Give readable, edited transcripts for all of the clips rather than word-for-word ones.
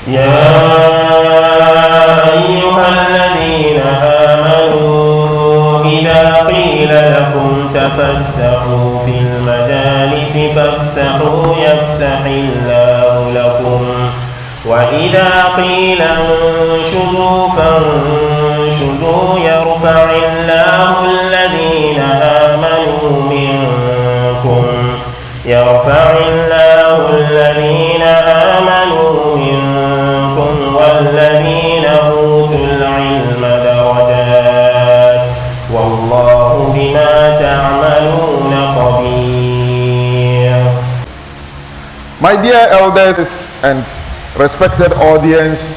يا أيها الذين آمنوا إذا قيل لكم تفسحوا في المجالس فافسحوا يفسح الله لكم وإذا قيل انشزوا فانشزوا يرفع الله الذين آمنوا منكم والذين أوتوا العلم درجات والله بما تعملون خبير. My dear elders and respected audience,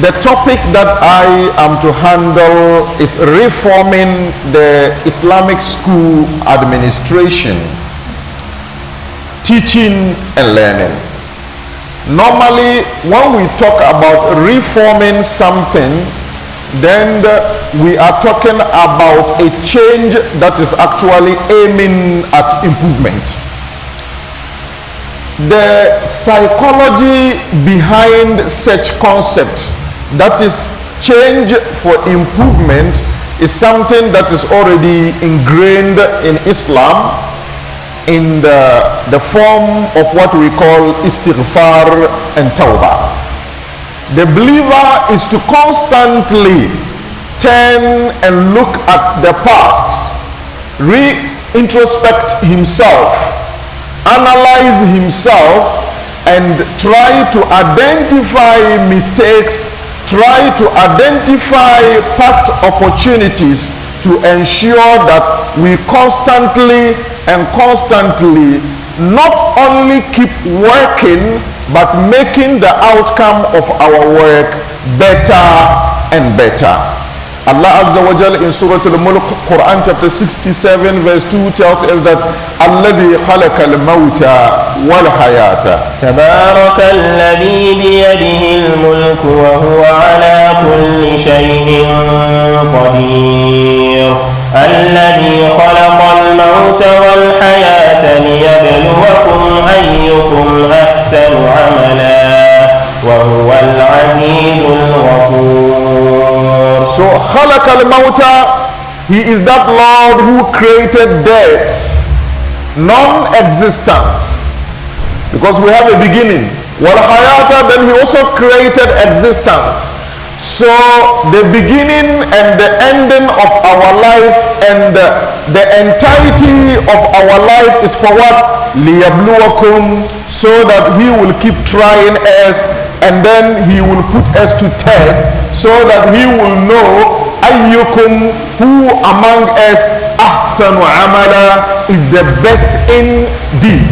the topic that I am to handle is reforming the Islamic school administration, teaching and learning. Normally, when we talk about reforming something, then we are talking about a change that is actually aiming at improvement. The psychology behind such concept, that is change for improvement, is something that is already ingrained in Islam in the form of what we call istighfar and tawbah. The believer is to constantly turn and look at the past, introspect himself, analyze himself, and try to identify mistakes, try to identify past opportunities to ensure that we constantly not only keep working but making the outcome of our work better and better. Allah Azza wa Jal in Surah Al-Mulk, Quran chapter 67 verse 2 tells us that الَّذِي خَلَقَ الْمَوْتَ وَالْحَيَاةَ تبارك الذي بيده الملك وهو على كل شيء قدير الذي خلق الموت والحياة ليبلوكم أيكم أحسن عملا وهو العزيز الغفور. So خلق الموت, he is that Lord who created death, non-existence, because we have a beginning. والحياة, then he also created existence. So the beginning and the ending of our life and the entirety of our life is for what? لِيَبْلُوَكُمْ, so that he will keep trying us and then he will put us to test so that he will know أَيُّكُمْ, who among us أَحْسَنُ عَمَلًا, is the best in deed.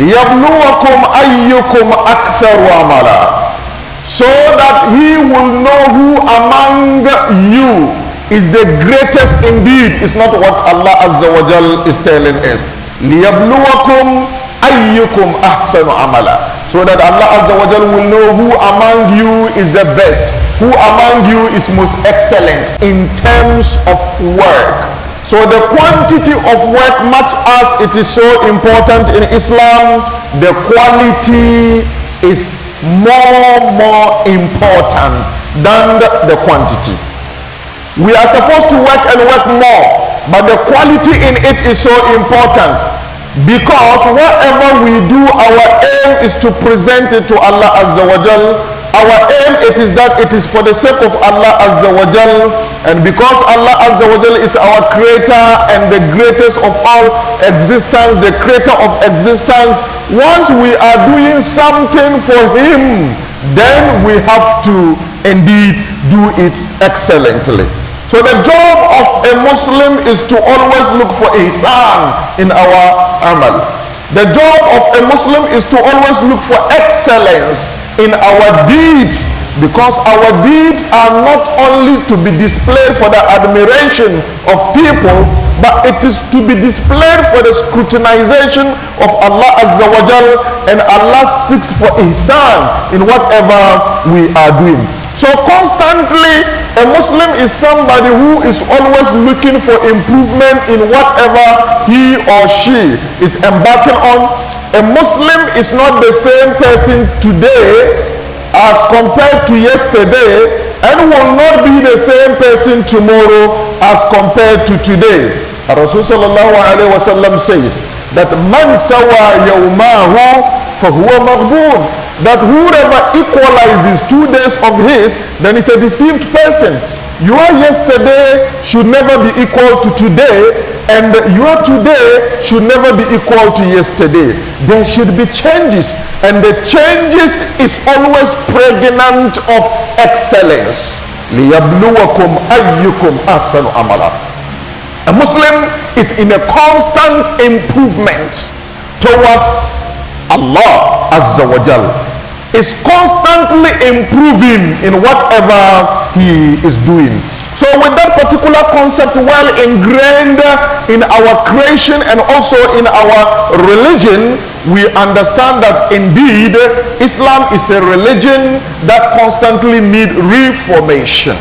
لِيَبْلُوَكُمْ أَيُّكُمْ أَكْثَرُ عَمَلًا, so that he will know who among you is the greatest indeed. It's not what Allah Azza wa Jal is telling us. لِيَبْلُوَكُمْ أَيُّكُمْ أَحْسَنُ عَمَلًا, so that Allah Azza wa Jal will know who among you is the best, who among you is most excellent in terms of work. So the quantity of work, much as it is so important in Islam, the quality is more important than the quantity. We are supposed to work and work more, but the quality in it is so important, because whatever we do, our aim is to present it to Allah Azza wa Jal. Our aim it is that it is for the sake of Allah Azza wa Jal, and because Allah Azza wa Jal is our creator and the greatest of all existence, the creator of existence. Once we are doing something for him, then we have to indeed do it excellently. So the job of a Muslim is to always look for ihsan in our amal. The job of a Muslim is to always look for excellence in our deeds, because our deeds are not only to be displayed for the admiration of people, but it is to be displayed for the scrutinization of Allah Azza wa Jal, and Allah seeks for ihsan in whatever we are doing. So constantly a Muslim is somebody who is always looking for improvement in whatever he or she is embarking on, A Muslim is not the same person today as compared to yesterday, and will not be the same person tomorrow as compared to today. Rasul sallallahu alaihi wasallam says that man sawa yawmahu fahuwa maghbun, that whoever equalizes 2 days of his, then is a deceived person. Your yesterday should never be equal to today, and your today should never be equal to yesterday. There should be changes, and the changes is always pregnant of excellence. لِيَبْلُوَكُمْ أَيُّكُمْ أَحْسَنُ عَمَلًا. A Muslim is in a constant improvement towards Allah Azza wa Jal, is constantly improving in whatever he is doing. So with that particular concept well ingrained in our creation and also in our religion, we understand that indeed Islam is a religion that constantly needs reformation.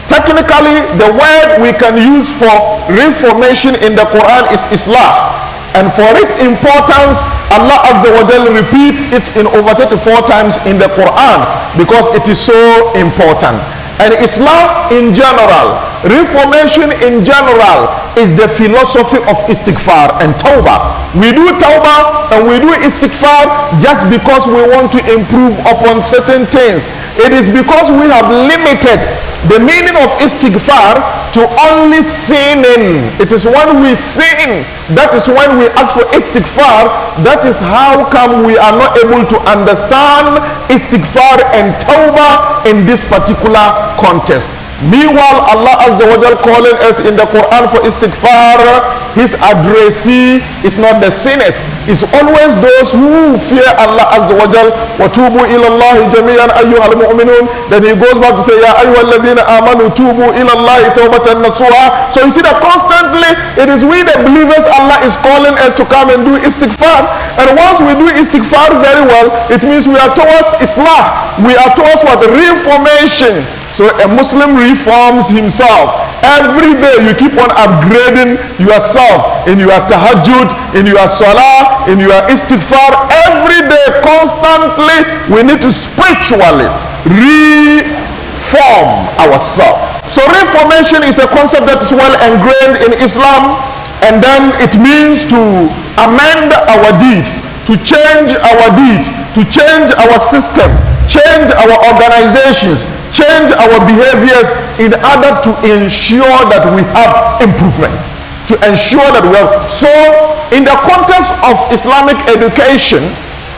Technically, the word we can use for reformation in the Quran is Islam. And for its importance, Allah Azza wa Jal repeats it in over 34 times in the Quran because it is so important. And Islam in general, reformation in general, is the philosophy of istighfar and tawbah. We do tawbah and we do istighfar just because we want to improve upon certain things. It is because we have limited the meaning of istighfar to only sinning. It is when we sin, that is when we ask for istighfar. That is how come we are not able to understand istighfar and tawbah in this particular context. Meanwhile, Allah Azza wa Jal calling us in the Quran for istighfar, his addressee is not the sinners. It's always those who fear Allah Azza wa Jal. وَتُوبُوا إِلَى اللَّهِ جَمِيعًا أَيُّهَا الْمُؤْمِنُونَ. Then he goes back to say, يَا أَيُّهَا الَّذِينَ آمَنُوا تُوبُوا إِلَى اللَّهِ تَوْبَةً نَصُوحًا. So you see that constantly it is we the believers Allah is calling us to come and do istighfar. And once we do istighfar very well, it means we are towards Islah. We are towards what? Reformation. So a Muslim reforms himself. Every day you keep on upgrading yourself in your tahajjud, in your salah, in your istighfar. Every day, constantly, we need to spiritually reform ourselves. So reformation is a concept that is well ingrained in Islam, and then it means to amend our deeds, to change our deeds, to change our system, change our organizations, change our behaviors in order to ensure that we have improvement, to ensure that we have. So in the context of Islamic education,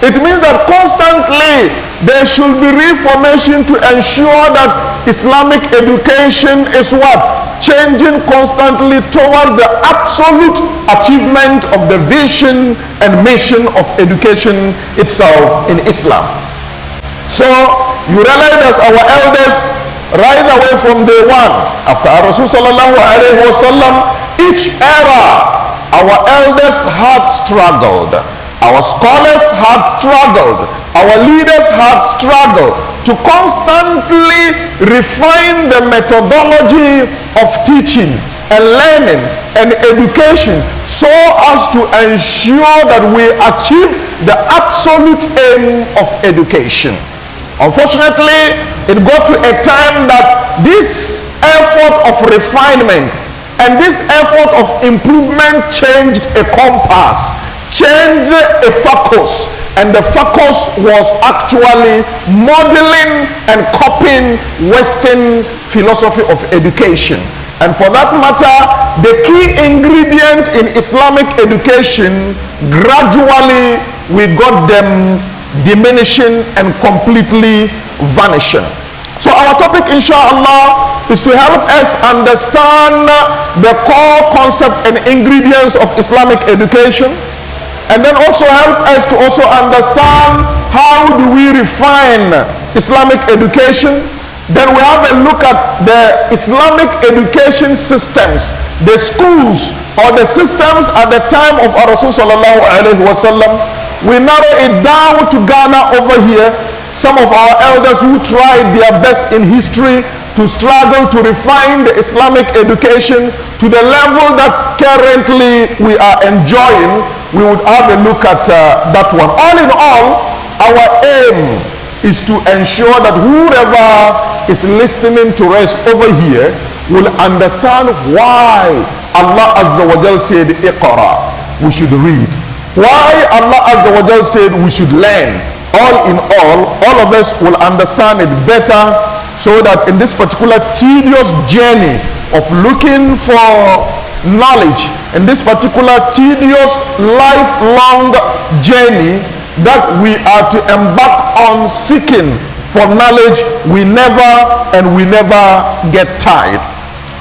it means that constantly there should be reformation to ensure that Islamic education is what? Changing constantly towards the absolute achievement of the vision and mission of education itself in Islam. So you realize that our elders, right away from day one, after our Rasul sallallahu alaihi wasallam, each era, our elders had struggled, our scholars had struggled, our leaders had struggled to constantly refine the methodology of teaching and learning and education so as to ensure that we achieve the absolute aim of education. Unfortunately, it got to a time that this effort of refinement and this effort of improvement changed a compass, changed a focus, and the focus was actually modeling and copying Western philosophy of education. And for that matter, the key ingredient in Islamic education, gradually we got them diminishing and completely vanishing. So our topic, inshallah, is to help us understand the core concept and ingredients of Islamic education, and then also help us to also understand how do we refine Islamic education. Then we have a look at the Islamic education systems, the schools or the systems at the time of our Rasul sallallahu alaihi wasallam. We narrow it down to Ghana over here. Some of our elders who tried their best in history to to struggle to refine the Islamic education to the level that currently we are enjoying, we would have a look at that one. All in all, our aim is to ensure that whoever is listening to us over here will understand why Allah Azza wa Jal said Iqra, we should read. Why Allah Azza wa Jal said we should learn. All in all of us will understand it better, so that in this particular tedious journey of looking for knowledge, in this particular tedious lifelong journey that we are to embark on seeking for knowledge, we never get tired.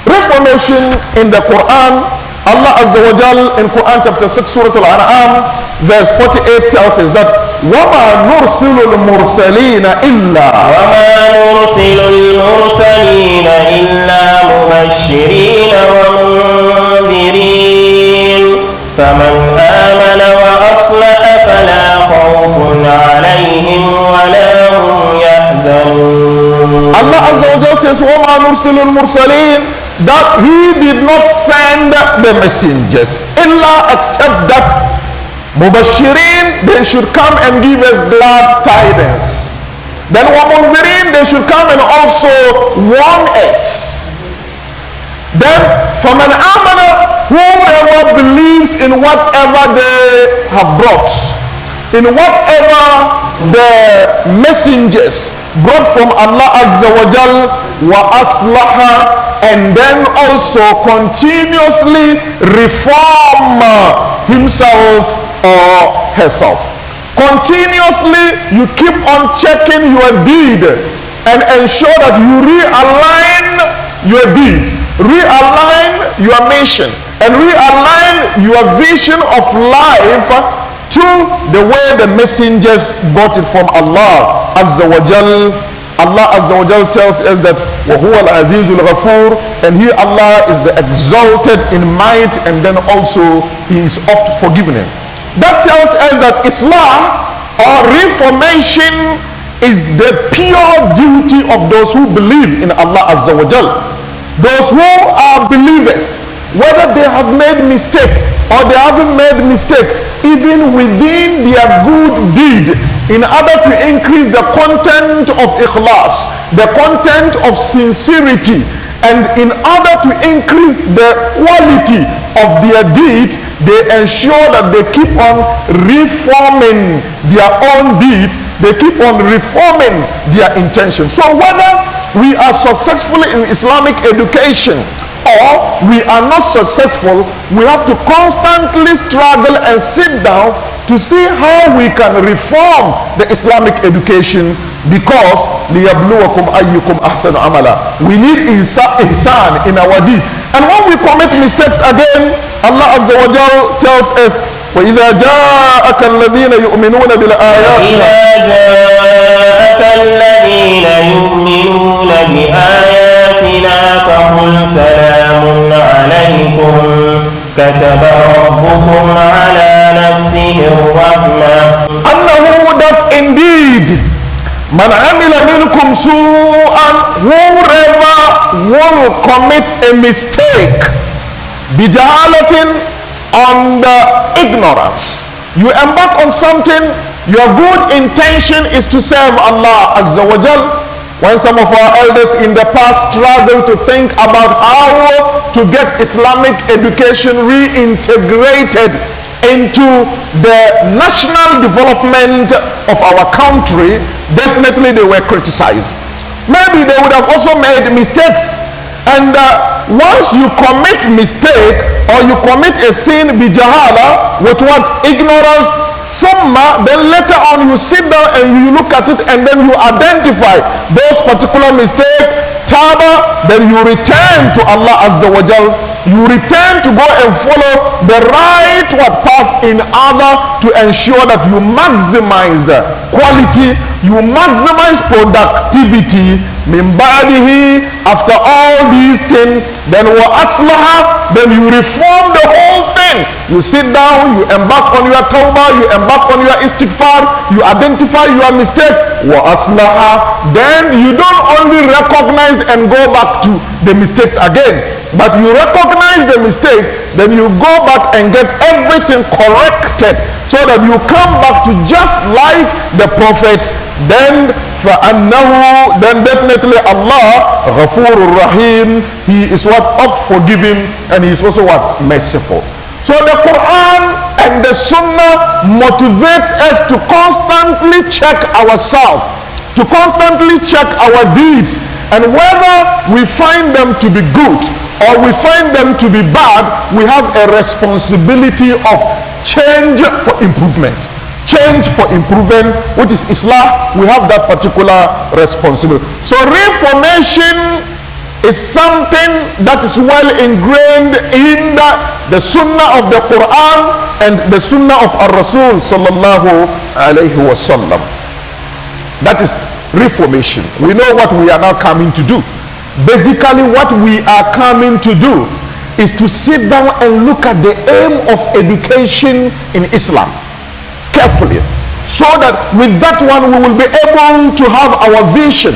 Reformation in the Quran, Allah Azza wa Jal in Quran chapter 6 Surah Al-An'am verse 48 tells us that وَمَا نُرْسِلُ الْمُرْسَلِينَ إِلَّا مُبَشِّرِينَ وَمُنذِرِينَ فَمَنْ آمَنَ وَأَصْلَحَ فَلَا خَوْفٌ عَلَيْهِمْ وَلَا هُمْ يَحْزَنُونَ. Allah Azza wa Jal says وَمَا نُرْسِلُ الْمُرْسَلِينَ, that he did not send the messengers illa except that Mubashirin, they should come and give us glad tidings. Then Wamunzirin, they should come and also warn us. Then from an amana, whoever believes in whatever they have brought, in whatever the messengers brought from Allah Azza wa Jal, wa aslaha, and then also continuously reform himself or herself. Continuously you keep on checking your deed and ensure that you realign your deed, realign your mission, and realign your vision of life to the way the messengers got it from Allah Azza wa Jal. Allah Azza wa Jal tells us that وَهُوَ الْعَزِيزُ الْغَفُورُ, and He, Allah, is the exalted in might, and then also He is oft forgiving. That tells us that Islam or reformation is the pure duty of those who believe in Allah Azza wa Jal. Those who are believers, whether they have made mistake or they haven't made mistake, even within their good deed, in order to increase the content of ikhlas, the content of sincerity, and in order to increase the quality of their deeds, they ensure that they keep on reforming their own deeds, they keep on reforming their intentions. So whether we are successful in Islamic education or we are not successful, we have to constantly struggle and sit down to see how we can reform the Islamic education, because لِيَبْلُوَكُمْ أَيُّكُمْ أَحْسَنُ عَمَلًا. We need ihsan in our deed. And when we commit mistakes again, Allah Azza wa Jal tells us وَإِذَا جَاءَكَ الَّذِينَ يُؤْمِنُونَ بِالْآيَاتِ فَقُلْ سَلَامٌ عَلَيْكُمْ كَتَبَ رَبُّكُمْ عَلَى نَفْسِهِ الرَّحْمَةَ أَنَّهُ, that indeed مَنْ عَمِلَ مِنْكُمْ سُوءًا, whoever will commit a mistake بِجَهَالَةٍ, on the ignorance. You embark on something, your good intention is to serve Allah Azza wa Jal. When some of our elders in the past struggled to think about how to get Islamic education reintegrated into the national development of our country, definitely they were criticized. Maybe they would have also made mistakes. And once you commit mistake or you commit a sin bijahala, with what? Ignorance, summa, then later on you sit down and you look at it and then you identify those particular mistakes, taba, then you return to Allah Azza wa Jal. You return to go and follow the right path in order to ensure that you maximize quality, you maximize productivity. Min ba'dihi, after all these things, then wa aslaha, then you reform the whole thing. Then you sit down, you embark on your tawbah, you embark on your istighfar, you identify your mistake, wa aslaha. Then you don't only recognize and go back to the mistakes again, but you recognize the mistakes, then you go back and get everything corrected, so that you come back to just like the prophets. Then then definitely Allah Ghafurur Rahim, He is what? Of forgiving, and He is also what? Merciful. So the Quran and the Sunnah motivates us to constantly check ourselves, to constantly check our deeds, and whether we find them to be good or we find them to be bad, we have a responsibility of change for improvement. Change for improvement, which is Islam. We have that particular responsibility. So reformation is something that is well ingrained in the Sunnah of the Quran and the Sunnah of our Rasul sallallahu alayhi wasallam. That is reformation. We know what we are now coming to do. Basically, what we are coming to do is to sit down and look at the aim of education in Islam carefully, so that with that one we will be able to have our vision,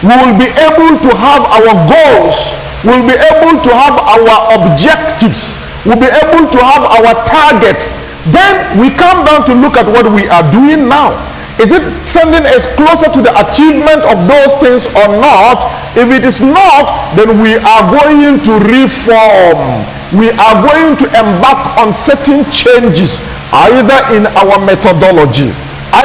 we will be able to have our goals, we will be able to have our objectives, we'll be able to have our targets. Then we come down to look at what we are doing now. Is it sending us closer to the achievement of those things or not? If it is not, then we are going to reform. We are going to embark on certain changes, either in our methodology,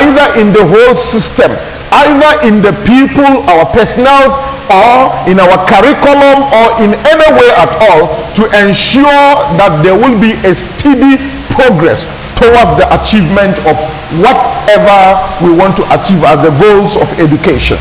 either in the whole system, either in the people, our personnel, or in our curriculum, or in any way at all, to ensure that there will be a steady progress towards the achievement of whatever we want to achieve as the goals of education.